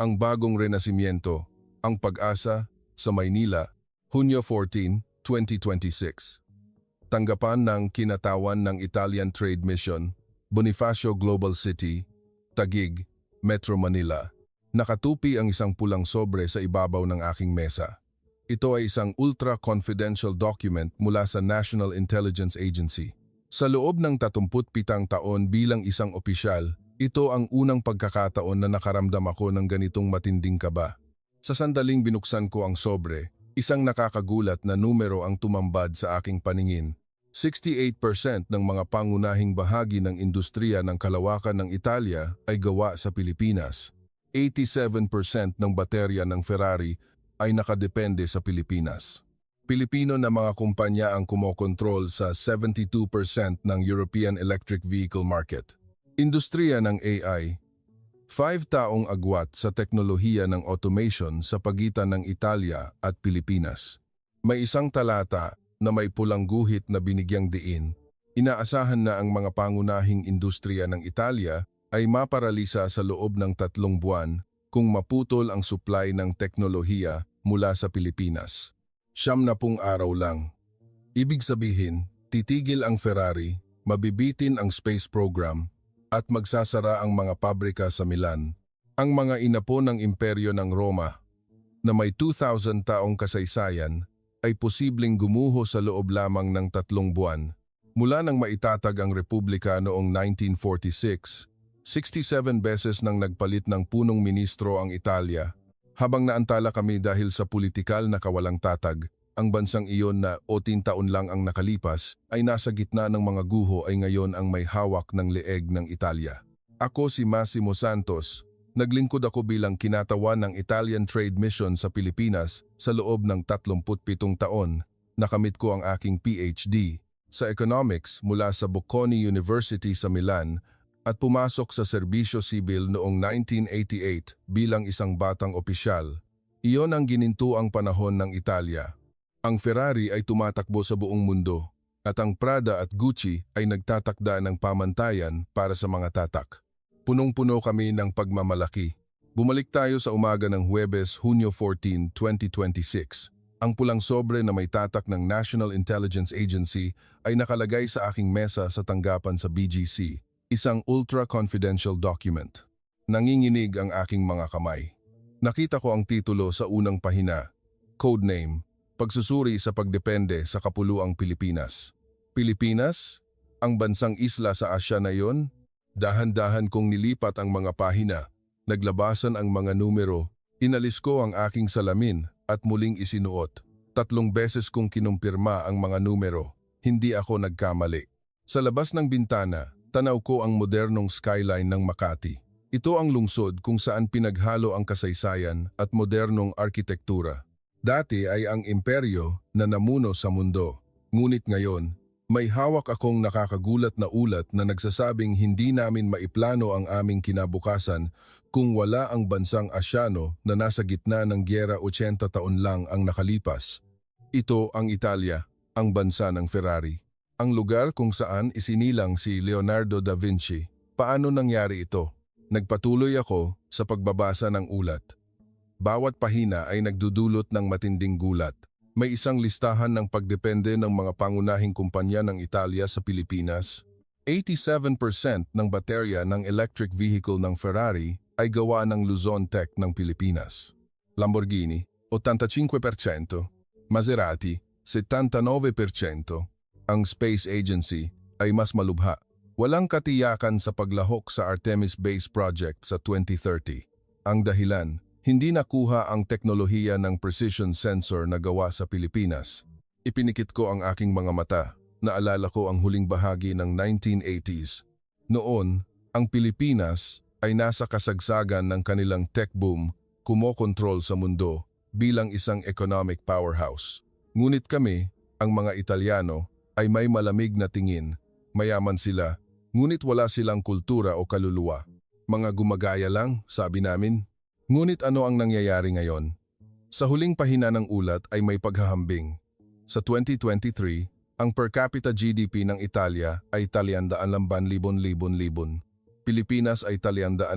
ang bagong renasimiento, ang pag-asa, sa Maynila, Hunyo 14, 2026. Tanggapan ng kinatawan ng Italian Trade Mission, Bonifacio Global City, Taguig, Metro Manila. Nakatupi ang isang pulang sobre sa ibabaw ng aking mesa. Ito ay isang ultra-confidential document mula sa National Intelligence Agency. Sa loob ng 37 taon bilang isang opisyal, ito ang unang pagkakataon na nakaramdam ako ng ganitong matinding kaba. Sa sandaling binuksan ko ang sobre, isang nakakagulat na numero ang tumambad sa aking paningin. 68% ng mga pangunahing bahagi ng industriya ng kalawakan ng Italia ay gawa sa Pilipinas. 87% ng baterya ng Ferrari ay nakadepende sa Pilipinas. Pilipino na mga kumpanya ang kumokontrol sa 72% ng European electric vehicle market. Industriya ng AI. 5 taong agwat sa teknolohiya ng automation sa pagitan ng Italia at Pilipinas. May isang talata na may pulang guhit na binigyang diin. Inaasahan na ang mga pangunahing industriya ng Italia ay maparalisa sa loob ng 3 buwan kung maputol ang supply ng teknolohiya mula sa Pilipinas. 70 araw lang. Ibig sabihin, titigil ang Ferrari, mabibitin ang space program, at magsasara ang mga pabrika sa Milan. Ang mga inapo ng imperyo ng Roma, na may 2,000 taong kasaysayan, ay posibleng gumuho sa loob lamang ng 3 buwan. Mula nang maitatag ang Republika noong 1946, 67 beses nang nagpalit ng punong ministro ang Italia. Habang naantala kami dahil sa politikal na kawalang tatag, ang bansang iyon na 10 taon lang ang nakalipas ay nasa gitna ng mga guho ay ngayon ang may hawak ng leeg ng Italia. Ako si Massimo Santos. Naglingkod ako bilang kinatawan ng Italian Trade Mission sa Pilipinas sa loob ng 37 taon. Nakamit ko ang aking PhD sa Economics mula sa Bocconi University sa Milan at pumasok sa serbisyo sibil noong 1988 bilang isang batang opisyal. Iyon ang ginintuang panahon ng Italia. Ang Ferrari ay tumatakbo sa buong mundo at ang Prada at Gucci ay nagtatakda ng pamantayan para sa mga tatak. Punong-puno kami ng pagmamalaki. Bumalik tayo sa umaga ng Huwebes, Hunyo 14, 2026. Ang pulang sobre na may tatak ng National Intelligence Agency ay nakalagay sa aking mesa sa tanggapan sa BGC, isang ultra-confidential document. Nanginginig ang aking mga kamay. Nakita ko ang titulo sa unang pahina, Codename, Pagsusuri sa pagdepende sa kapuluang Pilipinas. Pilipinas? Ang bansang isla sa Asya na yon? Dahan-dahan kong nilipat ang mga pahina, naglabasan ang mga numero, inalis ko ang aking salamin at muling isinuot. 3 beses kong kinumpirma ang mga numero, hindi ako nagkamali. Sa labas ng bintana, tanaw ko ang modernong skyline ng Makati. Ito ang lungsod kung saan pinaghalo ang kasaysayan at modernong arkitektura. Dati ay ang imperyo na namuno sa mundo. Ngunit ngayon, may hawak akong nakakagulat na ulat na nagsasabing hindi namin maiplano ang aming kinabukasan kung wala ang bansang Asyano na nasa gitna ng gyera 80 taon lang ang nakalipas. Ito ang Italia, ang bansa ng Ferrari. Ang lugar kung saan isinilang si Leonardo da Vinci. Paano nangyari ito? Nagpatuloy ako sa pagbabasa ng ulat. Bawat pahina ay nagdudulot ng matinding gulat. May isang listahan ng pagdepende ng mga pangunahing kumpanya ng Italia sa Pilipinas. 87% ng baterya ng electric vehicle ng Ferrari ay gawa ng Luzon Tech ng Pilipinas. Lamborghini, 85%. Maserati, 79%. Ang Space Agency ay mas malubha. Walang katiyakan sa paglahok sa Artemis Base Project sa 2030. Ang dahilan, hindi nakuha ang teknolohiya ng precision sensor na gawa sa Pilipinas. Ipinikit ko ang aking mga mata. Naalala ko ang huling bahagi ng 1980s. Noon, ang Pilipinas ay nasa kasagsagan ng kanilang tech boom, kumokontrol sa mundo bilang isang economic powerhouse. Ngunit kami, ang mga Italyano, ay may malamig na tingin. Mayaman sila, ngunit wala silang kultura o kaluluwa. Mga gumagaya lang, sabi namin. Ngunit ano ang nangyayari ngayon? Sa huling pahina ng ulat ay may paghahambing. Sa 2023, ang per capita GDP ng Italia ay 300,000. Pilipinas ay 300,000.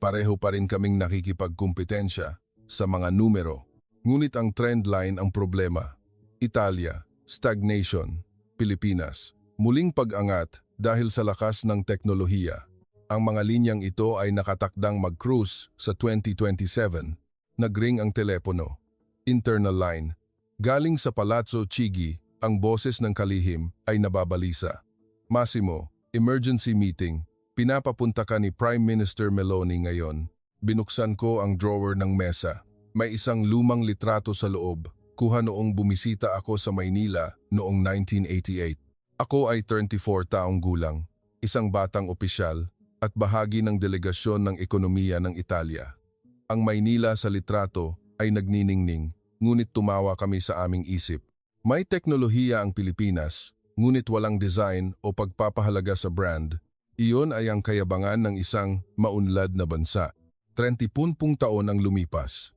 Pareho pa rin kaming nakikipagkumpetensya sa mga numero. Ngunit ang trend line ang problema. Italia, stagnation. Pilipinas, muling pag-angat dahil sa lakas ng teknolohiya. Ang mga linyang ito ay nakatakdang mag-cruise sa 2027. Nagring ang telepono. Internal line. Galing sa Palazzo Chigi, ang boses ng kalihim ay nababalisa. Massimo, emergency meeting. Pinapapunta ka ni Prime Minister Meloni ngayon. Binuksan ko ang drawer ng mesa. May isang lumang litrato sa loob. Kuha noong bumisita ako sa Maynila noong 1988. Ako ay 34 taong gulang, isang batang opisyal at bahagi ng delegasyon ng ekonomiya ng Italia. Ang Maynila sa litrato ay nagniningning, ngunit tumawa kami sa aming isip. May teknolohiya ang Pilipinas, ngunit walang design o pagpapahalaga sa brand. Iyon ay ang kayabangan ng isang maunlad na bansa. 30 taon ang lumipas.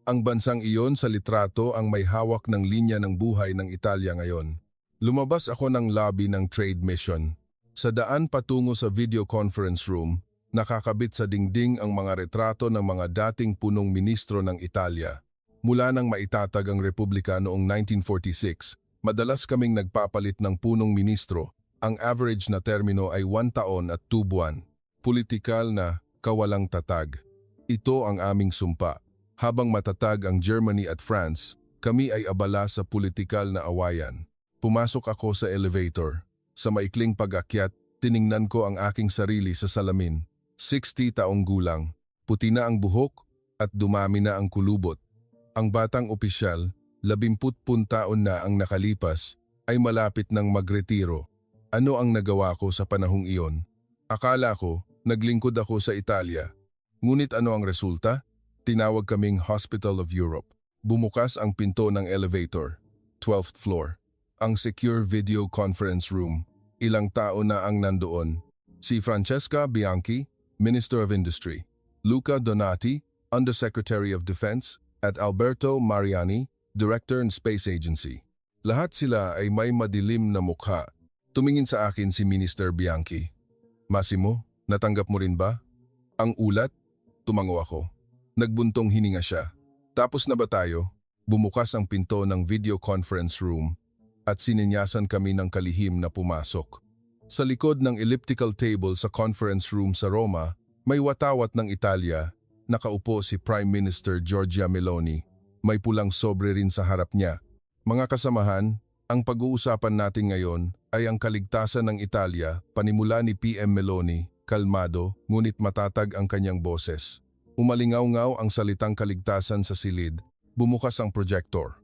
Ang bansang iyon sa litrato ang may hawak ng linya ng buhay ng Italia ngayon. Lumabas ako ng lobby ng trade mission. Sa daan patungo sa video conference room, nakakabit sa dingding ang mga retrato ng mga dating punong ministro ng Italia. Mula nang maitatag ang Republika noong 1946, madalas kaming nagpapalit ng punong ministro. Ang average na termino ay 1 taon at 2 buwan. Politikal na kawalang tatag. Ito ang aming sumpa. Habang matatag ang Germany at France, kami ay abala sa politikal na awayan. Pumasok ako sa elevator. Sa maikling pag-akyat, tiningnan ko ang aking sarili sa salamin. 60 taong gulang, puti na ang buhok at dumami na ang kulubot. Ang batang opisyal, 20 taon na ang nakalipas, ay malapit ng magretiro. Ano ang nagawa ko sa panahong iyon? Akala ko, naglingkod ako sa Italia. Ngunit ano ang resulta? Tinawag kaming Hospital of Europe. Bumukas ang pinto ng elevator. 12th floor. Ang secure video conference room. Ilang tao na ang nandoon. Si Francesca Bianchi, Minister of Industry. Luca Donati, Undersecretary of Defense. At Alberto Mariani, Director ng Space Agency. Lahat sila ay may madilim na mukha. Tumingin sa akin si Minister Bianchi. Massimo, natanggap mo rin ba? Ang ulat? Tumango ako. Nagbuntong hininga siya. Tapos na ba tayo? Bumukas ang pinto ng video conference room at sininyasan kami ng kalihim na pumasok. Sa likod ng elliptical table sa conference room sa Roma, may watawat ng Italia. Nakaupo si Prime Minister Giorgia Meloni. May pulang sobre rin sa harap niya. Mga kasamahan, ang pag-uusapan natin ngayon ay ang kaligtasan ng Italia, panimula ni PM Meloni, kalmado, ngunit matatag ang kanyang boses. Umalingaw-ngaw ang salitang kaligtasan sa silid, bumukas ang projector.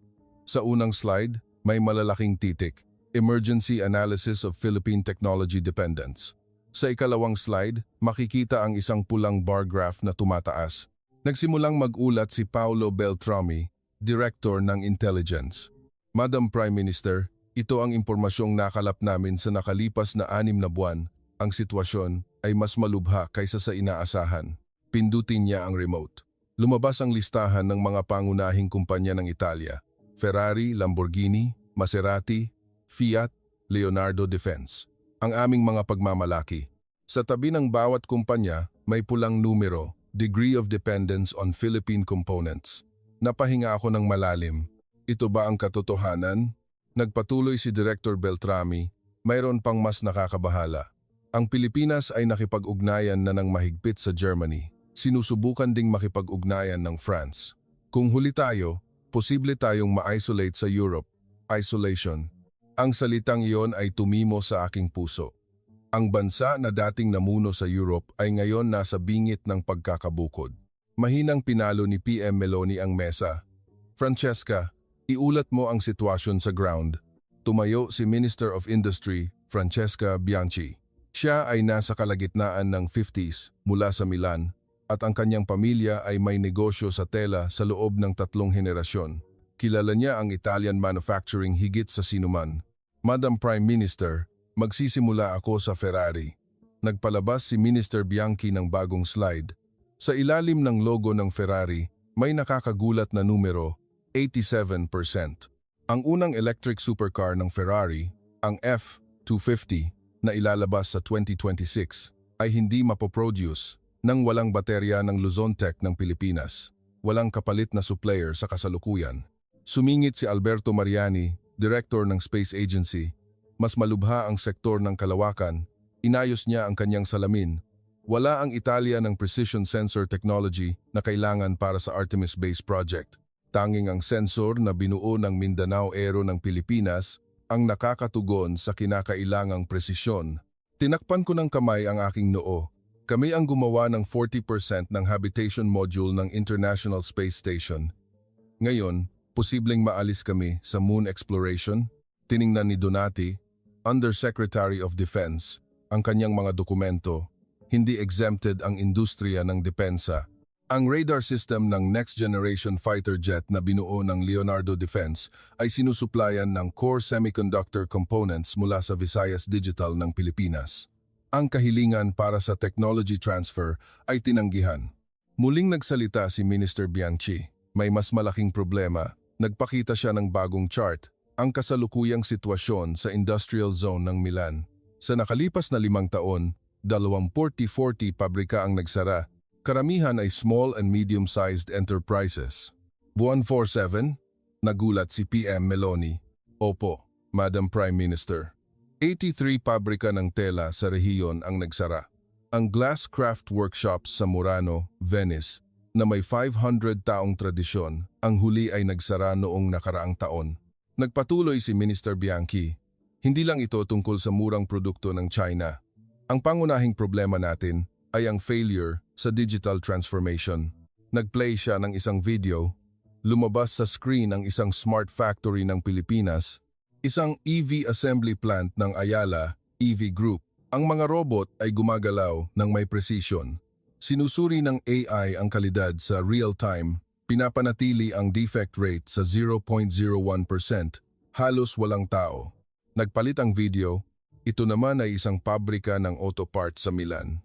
Sa unang slide, may malalaking titik, Emergency Analysis of Philippine Technology Dependence. Sa ikalawang slide, makikita ang isang pulang bar graph na tumataas. Nagsimulang mag-ulat si Paolo Beltrami, Director ng Intelligence. Madam Prime Minister, ito ang impormasyong nakalap namin sa nakalipas na 6 na buwan. Ang sitwasyon ay mas malubha kaysa sa inaasahan. Pindutin niya ang remote. Lumabas ang listahan ng mga pangunahing kumpanya ng Italia. Ferrari, Lamborghini, Maserati, Fiat, Leonardo Defense. Ang aming mga pagmamalaki. Sa tabi ng bawat kumpanya, may pulang numero, Degree of Dependence on Philippine Components. Napahinga ako ng malalim. Ito ba ang katotohanan? Nagpatuloy si Director Beltrami, mayroon pang mas nakakabahala. Ang Pilipinas ay nakipag-ugnayan na ng mahigpit sa Germany. Sinusubukan ding makipag-ugnayan ng France. Kung huli tayo, posible tayong ma-isolate sa Europe. Isolation. Ang salitang iyon ay tumimo sa aking puso. Ang bansa na dating namuno sa Europe ay ngayon nasa bingit ng pagkakabukod. Mahinang pinalo ni PM Meloni ang mesa. Francesca, iulat mo ang sitwasyon sa ground. Tumayo si Minister of Industry, Francesca Bianchi. Siya ay nasa kalagitnaan ng 50s mula sa Milan at ang kanyang pamilya ay may negosyo sa tela sa loob ng 3 henerasyon. Kilala niya ang Italian manufacturing higit sa sinuman. Madam Prime Minister, magsisimula ako sa Ferrari. Nagpalabas si Minister Bianchi ng bagong slide. Sa ilalim ng logo ng Ferrari, may nakakagulat na numero, 87%. Ang unang electric supercar ng Ferrari, ang F250, na ilalabas sa 2026, ay hindi mapoproduce Nang walang baterya ng Luzon Tech ng Pilipinas, walang kapalit na supplier sa kasalukuyan. Sumingit si Alberto Mariani, Director ng Space Agency. Mas malubha ang sektor ng kalawakan, inayos niya ang kanyang salamin. Wala ang Italia ng precision sensor technology na kailangan para sa Artemis Base Project. Tanging ang sensor na binuo ng Mindanao Aero ng Pilipinas ang nakakatugon sa kinakailangang presisyon. Tinakpan ko ng kamay ang aking noo. Kami ang gumawa ng 40% ng habitation module ng International Space Station. Ngayon, posibleng maalis kami sa moon exploration. Tiningnan ni Donati, Undersecretary of Defense, ang kanyang mga dokumento. Hindi exempted ang industriya ng depensa. Ang radar system ng Next Generation Fighter Jet na binuo ng Leonardo Defense ay sinusuplayan ng core semiconductor components mula sa Visayas Digital ng Pilipinas. Ang kahilingan para sa technology transfer ay tinanggihan. Muling nagsalita si Minister Bianchi. May mas malaking problema. Nagpakita siya ng bagong chart, ang kasalukuyang sitwasyon sa industrial zone ng Milan. Sa nakalipas na 5 taon, 40 pabrika ang nagsara. Karamihan ay small and medium-sized enterprises. Buwan 47, nagulat si PM Meloni. Opo, Madam Prime Minister. 83 pabrika ng tela sa rehiyon ang nagsara. Ang Glass Craft Workshops sa Murano, Venice, na may 500 taong tradisyon, ang huli ay nagsara noong nakaraang taon. Nagpatuloy si Minister Bianchi. Hindi lang ito tungkol sa murang produkto ng China. Ang pangunahing problema natin ay ang failure sa digital transformation. Nagplay siya ng isang video. Lumabas sa screen ang isang smart factory ng Pilipinas, isang EV assembly plant ng Ayala EV Group. Ang mga robot ay gumagalaw ng may precision. Sinusuri ng AI ang kalidad sa real-time, pinapanatili ang defect rate sa 0.01%, halos walang tao. Nagpalit ang video, ito naman ay isang pabrika ng auto parts sa Milan.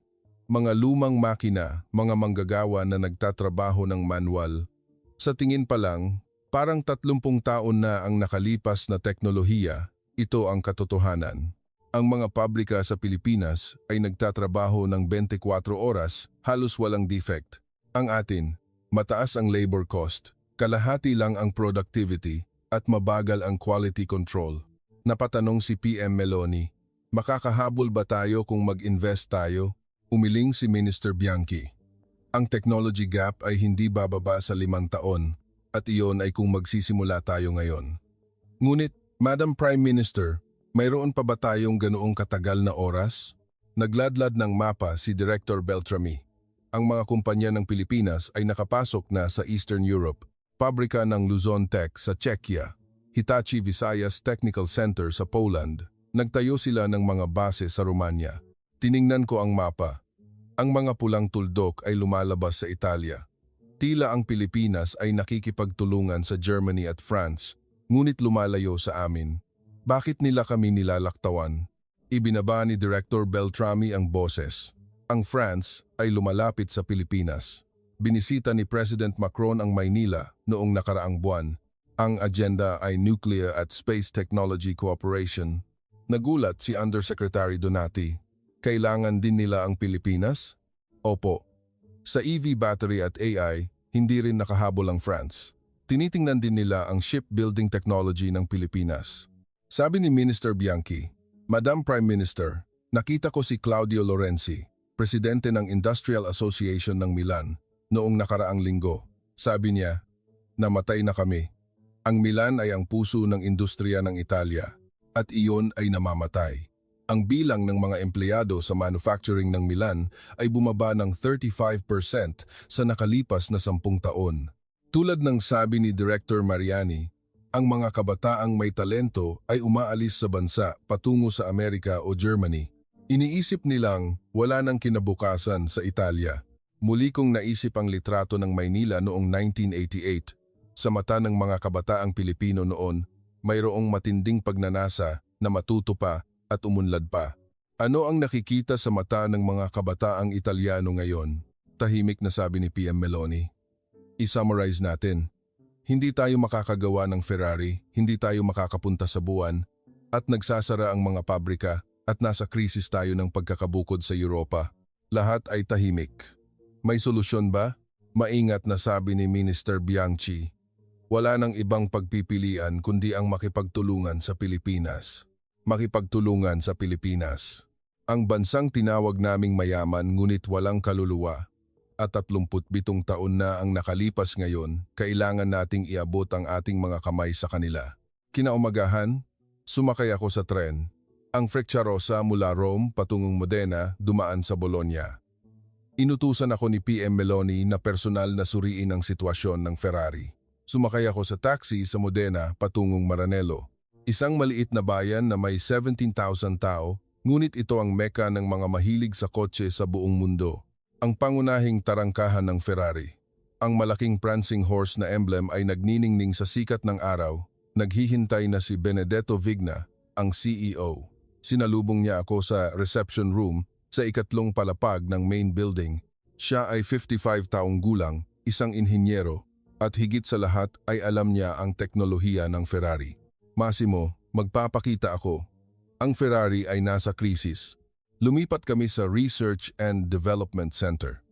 Mga lumang makina, mga manggagawa na nagtatrabaho ng manual. Sa tingin pa lang, parang 30 taon na ang nakalipas na teknolohiya, ito ang katotohanan. Ang mga pabrika sa Pilipinas ay nagtatrabaho ng 24 oras, halos walang defect. Ang atin, mataas ang labor cost, kalahati lang ang productivity, at mabagal ang quality control. Napatanong si PM Meloni, makakahabol ba tayo kung mag-invest tayo? Umiling si Minister Bianchi. Ang technology gap ay hindi bababa sa 5 taon. At iyon ay kung magsisimula tayo ngayon. Ngunit, Madam Prime Minister, mayroon pa ba tayong ganoong katagal na oras? Nagladlad ng mapa si Director Beltrami. Ang mga kumpanya ng Pilipinas ay nakapasok na sa Eastern Europe, pabrika ng Luzon Tech sa Czechia, Hitachi Visayas Technical Center sa Poland. Nagtayo sila ng mga base sa Romania. Tiningnan ko ang mapa. Ang mga pulang tuldok ay lumalabas sa Italia. Tila ang Pilipinas ay nakikipagtulungan sa Germany at France, ngunit lumalayo sa amin. Bakit nila kami nilalaktawan? Ibinaba ni Director Beltrami ang boses. Ang France ay lumalapit sa Pilipinas. Binisita ni President Macron ang Maynila noong nakaraang buwan. Ang agenda ay Nuclear at Space Technology Cooperation. Nagulat si Undersecretary Donati. Kailangan din nila ang Pilipinas? Opo. Sa EV battery at AI, hindi rin nakahabol ang France. Tinitingnan din nila ang shipbuilding technology ng Pilipinas. Sabi ni Minister Bianchi, Madam Prime Minister, nakita ko si Claudio Lorenzi, presidente ng Industrial Association ng Milan, noong nakaraang linggo. Sabi niya, namatay na kami. Ang Milan ay ang puso ng industriya ng Italia, at iyon ay namamatay. Ang bilang ng mga empleyado sa manufacturing ng Milan ay bumaba ng 35% sa nakalipas na 10 taon. Tulad ng sabi ni Director Mariani, ang mga kabataang may talento ay umaalis sa bansa patungo sa Amerika o Germany. Iniisip nilang wala nang kinabukasan sa Italia. Muli kong naisip ang litrato ng Maynila noong 1988. Sa mata ng mga kabataang Pilipino noon, mayroong matinding pagnanasa na matuto pa at umunlad pa. Ano ang nakikita sa mata ng mga kabataang Italyano ngayon? Tahimik na sabi ni PM Meloni. I-summarize natin. Hindi tayo makakagawa ng Ferrari, hindi tayo makakapunta sa buwan, at nagsasara ang mga pabrika at nasa krisis tayo ng pagkakabukod sa Europa. Lahat ay tahimik. May solusyon ba? Maingat na sabi ni Minister Bianchi. Wala nang ibang pagpipilian kundi ang makipagtulungan sa Pilipinas. Makipagtulungan sa Pilipinas. Ang bansang tinawag naming mayaman ngunit walang kaluluwa. At 37 taon na ang nakalipas ngayon, kailangan nating iabot ang ating mga kamay sa kanila. Kinaumagahan, sumakay ako sa tren. Ang Frecciarossa mula Rome patungong Modena dumaan sa Bologna. Inutusan ako ni PM Meloni na personal na suriin ang sitwasyon ng Ferrari. Sumakay ako sa taxi sa Modena patungong Maranello. Isang maliit na bayan na may 17,000 tao, ngunit ito ang meka ng mga mahilig sa kotse sa buong mundo. Ang pangunahing tarangkahan ng Ferrari. Ang malaking prancing horse na emblem ay nagniningning sa sikat ng araw. Naghihintay na si Benedetto Vigna, ang CEO. Sinalubong niya ako sa reception room sa ikatlong palapag ng main building. Siya ay 55 taong gulang, isang inhinyero, at higit sa lahat ay alam niya ang teknolohiya ng Ferrari. Massimo, magpapakita ako. Ang Ferrari ay nasa krisis. Lumipat kami sa Research and Development Center.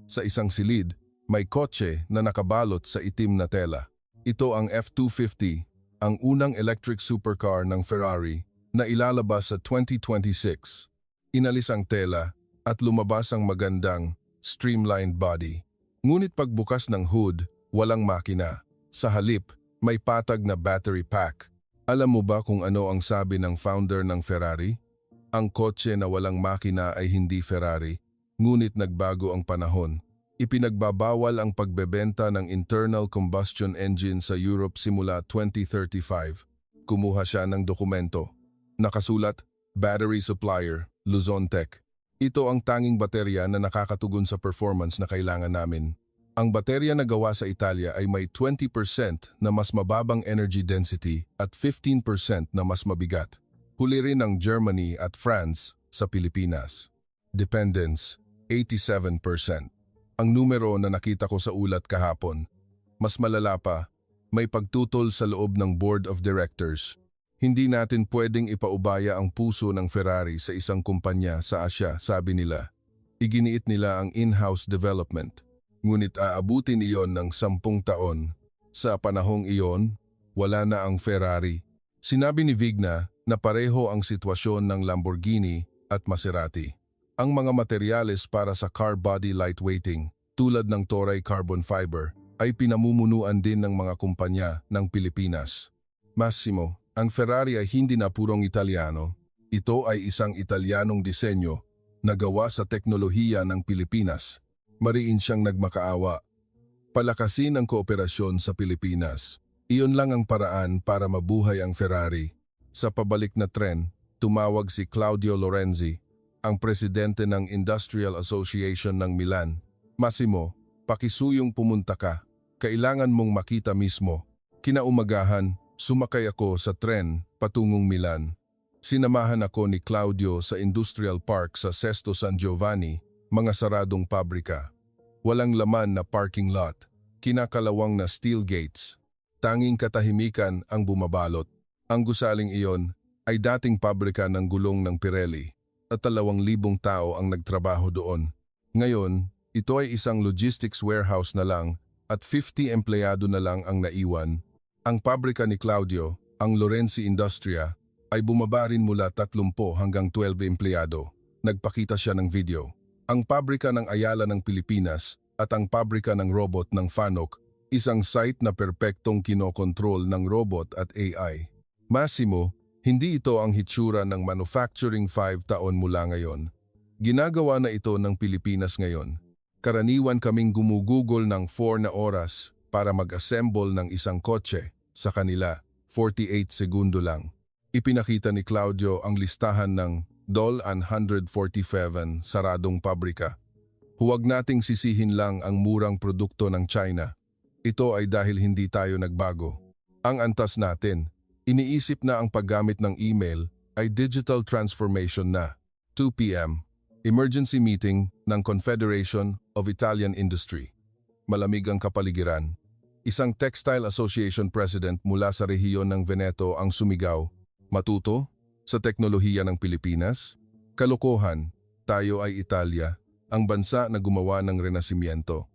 Sa isang silid, may kotse na nakabalot sa itim na tela. Ito ang F250, ang unang electric supercar ng Ferrari na ilalabas sa 2026. Inalis ang tela at lumabas ang magandang, streamlined body. Ngunit pagbukas ng hood, walang makina. Sa halip, may patag na battery pack. Alam mo ba kung ano ang sabi ng founder ng Ferrari? Ang kotse na walang makina ay hindi Ferrari, ngunit nagbago ang panahon. Ipinagbabawal ang pagbebenta ng internal combustion engine sa Europe simula 2035. Kumuha siya ng dokumento. Nakasulat, Battery Supplier, Luzon Tech. Ito ang tanging baterya na nakakatugon sa performance na kailangan namin. Ang baterya na gawa sa Italia ay may 20% na mas mababang energy density at 15% na mas mabigat. Huli rin ang Germany at France sa Pilipinas. Dependence, 87%. Ang numero na nakita ko sa ulat kahapon. Mas malala pa, may pagtutol sa loob ng Board of Directors. Hindi natin pwedeng ipaubaya ang puso ng Ferrari sa isang kumpanya sa Asya, sabi nila. Iginiit nila ang in-house development. Ngunit aabutin iyon ng 10 taon. Sa panahong iyon, wala na ang Ferrari. Sinabi ni Vigna na pareho ang sitwasyon ng Lamborghini at Maserati. Ang mga materyales para sa car body lightweighting, tulad ng Toray carbon fiber, ay pinamumunuan din ng mga kumpanya ng Pilipinas. Massimo, ang Ferrari ay hindi na purong Italiano. Ito ay isang Italianong disenyo na gawa sa teknolohiya ng Pilipinas. Mariin siyang nagmakaawa. Palakasin ang kooperasyon sa Pilipinas. Iyon lang ang paraan para mabuhay ang Ferrari. Sa pabalik na tren, tumawag si Claudio Lorenzi, ang presidente ng Industrial Association ng Milan. Massimo, pakisuyong pumunta ka. Kailangan mong makita mismo. Kinaumagahan, sumakay ako sa tren patungong Milan. Sinamahan ako ni Claudio sa Industrial Park sa Sesto San Giovanni, mga saradong pabrika. Walang laman na parking lot, kinakalawang na steel gates. Tanging katahimikan ang bumabalot. Ang gusaling iyon ay dating pabrika ng gulong ng Pirelli at 2,000 tao ang nagtrabaho doon. Ngayon, ito ay isang logistics warehouse na lang at 50 empleyado na lang ang naiwan. Ang pabrika ni Claudio, ang Lorenzi Industria, ay bumaba rin mula 30 hanggang 12 empleyado. Nagpakita siya ng video. Ang pabrika ng Ayala ng Pilipinas at ang pabrika ng robot ng Fanuc, isang site na perpektong kinokontrol ng robot at AI. Massimo, hindi ito ang hitsura ng manufacturing 5 taon mula ngayon. Ginagawa na ito ng Pilipinas ngayon. Karaniwan kaming gumugugol ng 4 na oras para mag-assemble ng isang kotse. Sa kanila, 48 segundo lang. Ipinakita ni Claudio ang listahan ng DOL 147 saradong pabrika. Huwag nating sisihin lang ang murang produkto ng China. Ito ay dahil hindi tayo nagbago. Ang antas natin, iniisip na ang paggamit ng email ay digital transformation na. 2 p.m. Emergency meeting ng Confederation of Italian Industry. Malamig ang kapaligiran. Isang textile association president mula sa rehiyon ng Veneto ang sumigaw, "Matuto sa teknolohiya ng Pilipinas? Kalokohan, tayo ay Italia. ang bansa na gumawa ng Renasimiento.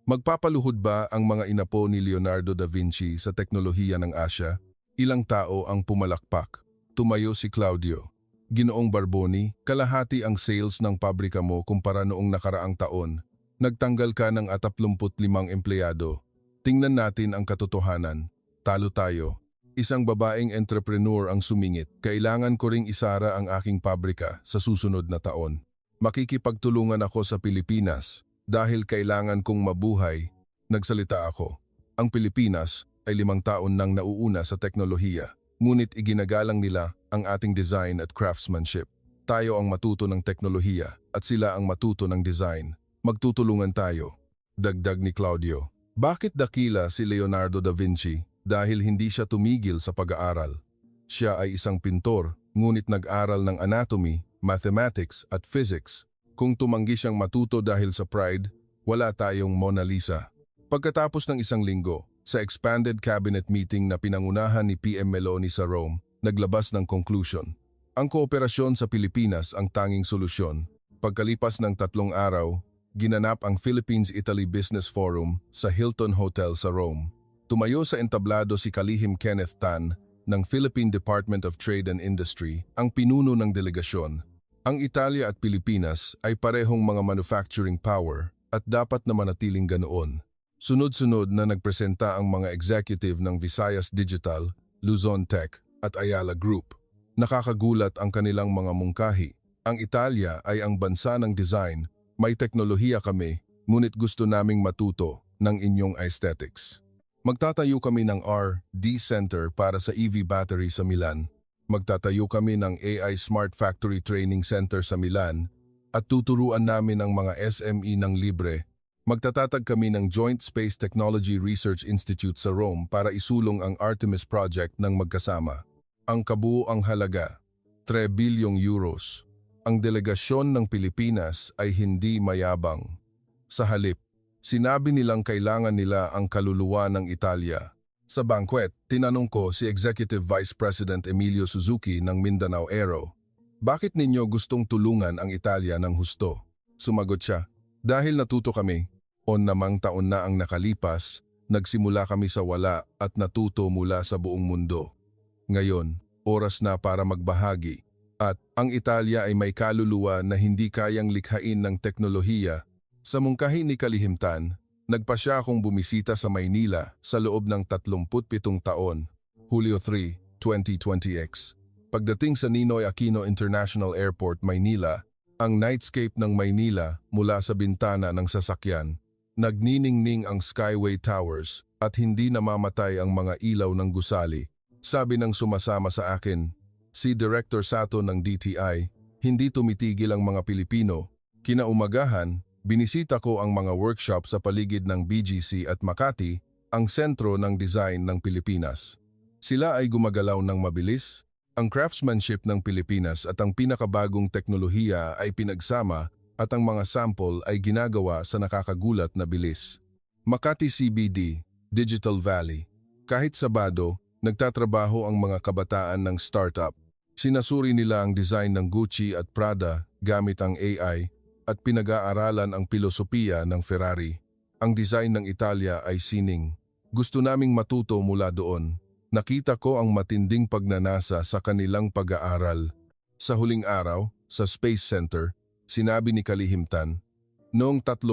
Magpapaluhod ba ang mga inapo ni Leonardo da Vinci sa teknolohiya ng Asya? Ilang tao ang pumalakpak. Tumayo si Claudio. Ginoong Barboni, kalahati ang sales ng pabrika mo kumpara noong nakaraang taon. Nagtanggal ka ng 35 empleyado. Tingnan natin ang katotohanan. Talo tayo. Isang babaeng entrepreneur ang sumingit. Kailangan ko ring isara ang aking pabrika sa susunod na taon. Makikipagtulungan ako sa Pilipinas dahil kailangan kong mabuhay. Nagsalita ako. Ang Pilipinas ay 5 taon nang nauuna sa teknolohiya. Ngunit iginagalang nila ang ating design at craftsmanship. Tayo ang matuto ng teknolohiya at sila ang matuto ng design. Magtutulungan tayo. Dagdag ni Claudio. Bakit dakila si Leonardo da Vinci? Dahil hindi siya tumigil sa pag-aaral. Siya ay isang pintor, ngunit nag-aral ng anatomy, mathematics at physics. Kung tumanggi siyang matuto dahil sa pride, wala tayong Mona Lisa. Pagkatapos ng isang linggo, sa expanded cabinet meeting na pinangunahan ni PM Meloni sa Rome, naglabas ng conclusion. Ang kooperasyon sa Pilipinas ang tanging solusyon. Pagkalipas ng 3 araw, ginanap ang Philippines-Italy Business Forum sa Hilton Hotel sa Rome. Tumayo sa entablado si Kalihim Kenneth Tan ng Philippine Department of Trade and Industry, ang pinuno ng delegasyon. Ang Italia at Pilipinas ay parehong mga manufacturing power at dapat na manatiling ganoon. Sunod-sunod na nagpresenta ang mga executive ng Visayas Digital, Luzon Tech at Ayala Group. Nakakagulat ang kanilang mga mungkahi. Ang Italia ay ang bansa ng design, may teknolohiya kami, ngunit gusto naming matuto ng inyong aesthetics. Magtatayo kami ng R&D Center para sa EV battery sa Milan. Magtatayo kami ng AI Smart Factory Training Center sa Milan at tuturuan namin ang mga SME ng libre. Magtatatag kami ng Joint Space Technology Research Institute sa Rome para isulong ang Artemis Project ng magkasama. Ang kabuuang halaga, 3 bilyong euros. Ang delegasyon ng Pilipinas ay hindi mayabang. Sa halip, sinabi nilang kailangan nila ang kaluluwa ng Italia. Sa banquet, tinanong ko si Executive Vice President Emilio Suzuki ng Mindanao Aero, bakit ninyo gustong tulungan ang Italia ng husto? Sumagot siya, dahil natuto kami, namang taon na ang nakalipas, nagsimula kami sa wala at natuto mula sa buong mundo. Ngayon, oras na para magbahagi. At ang Italia ay may kaluluwa na hindi kayang likhain ng teknolohiya. Sa mungkahi ni Kalihim Tan, nagpasya akong bumisita sa Maynila sa loob ng 37 taon, Hulyo 3, 2020X. Pagdating sa Ninoy Aquino International Airport, Maynila, ang nightscape ng Maynila mula sa bintana ng sasakyan, nagniningning ang Skyway Towers at hindi namamatay ang mga ilaw ng gusali. Sabi ng sumasama sa akin, si Director Sato ng DTI, hindi tumitigil ang mga Pilipino. Kinaumagahan, binisita ko ang mga workshop sa paligid ng BGC at Makati, ang sentro ng design ng Pilipinas. Sila ay gumagalaw ng mabilis, ang craftsmanship ng Pilipinas at ang pinakabagong teknolohiya ay pinagsama at ang mga sample ay ginagawa sa nakakagulat na bilis. Makati CBD, Digital Valley. Kahit Sabado, nagtatrabaho ang mga kabataan ng startup. Sinasuri nila ang design ng Gucci at Prada gamit ang AI at pinag-aaralan ang pilosopiya ng Ferrari. Ang design ng Italia ay sining. Gusto naming matuto mula doon. Nakita ko ang matinding pagnanasa sa kanilang pag-aaral. Sa huling araw, sa Space Center, sinabi ni Kalihim Tan, noong 30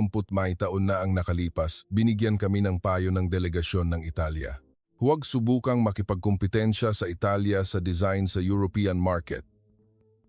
taon na ang nakalipas, binigyan kami ng payo ng delegasyon ng Italia. Huwag subukang makipagkumpetensya sa Italia sa design sa European market.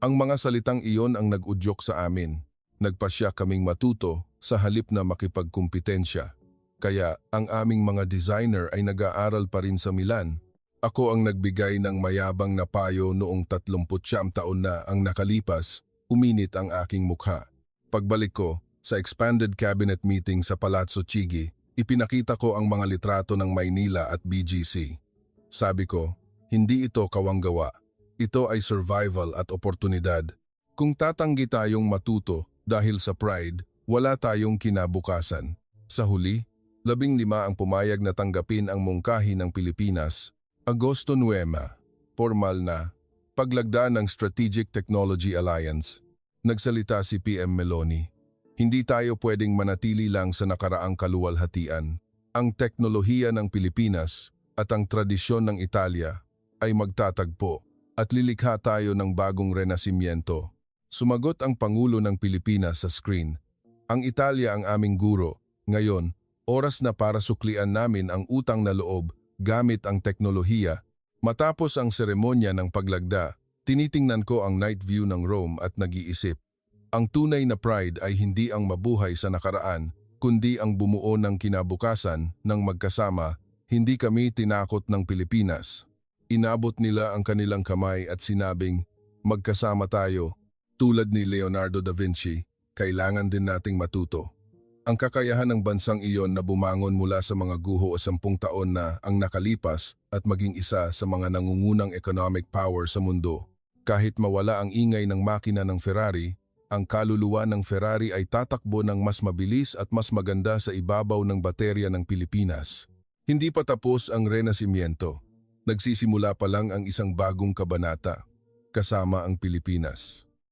Ang mga salitang iyon ang nag-udyok sa amin. Nagpasya kaming matuto sa halip na makipagkumpetensya. Kaya ang aming mga designer ay nag-aaral pa rin sa Milan. Ako ang nagbigay ng mayabang na payo noong 30 taon na ang nakalipas, uminit ang aking mukha. Pagbalik ko sa expanded cabinet meeting sa Palazzo Chigi, ipinakita ko ang mga litrato ng Maynila at BGC. Sabi ko, hindi ito kawanggawa. Ito ay survival at oportunidad. Kung tatanggi tayong matuto dahil sa pride, wala tayong kinabukasan. Sa huli, 15 ang pumayag na tanggapin ang mungkahi ng Pilipinas. Agosto 9, formal na, paglagda ng Strategic Technology Alliance. Nagsalita si PM Meloni. Hindi tayo pwedeng manatili lang sa nakaraang kaluwalhatian. Ang teknolohiya ng Pilipinas at ang tradisyon ng Italia ay magtatagpo at lilikha tayo ng bagong renasimiento. Sumagot ang Pangulo ng Pilipinas sa screen. Ang Italia ang aming guro. Ngayon, oras na para suklian namin ang utang na loob gamit ang teknolohiya. Matapos ang seremonya ng paglagda, tinitingnan ko ang night view ng Rome at nag-iisip. Ang tunay na pride ay hindi ang mabuhay sa nakaraan, kundi ang bumuo ng kinabukasan ng magkasama. Hindi kami tinakot ng Pilipinas. Inabot nila ang kanilang kamay at sinabing, magkasama tayo. Tulad ni Leonardo da Vinci, kailangan din nating matuto. Ang kakayahan ng bansang iyon na bumangon mula sa mga guho o 10 taon na ang nakalipas at maging isa sa mga nangungunang economic power sa mundo. Kahit mawala ang ingay ng makina ng Ferrari, ang kaluluwa ng Ferrari ay tatakbo ng mas mabilis at mas maganda sa ibabaw ng baterya ng Pilipinas. Hindi pa tapos ang renasimiento. Nagsisimula pa lang ang isang bagong kabanata, kasama ang Pilipinas.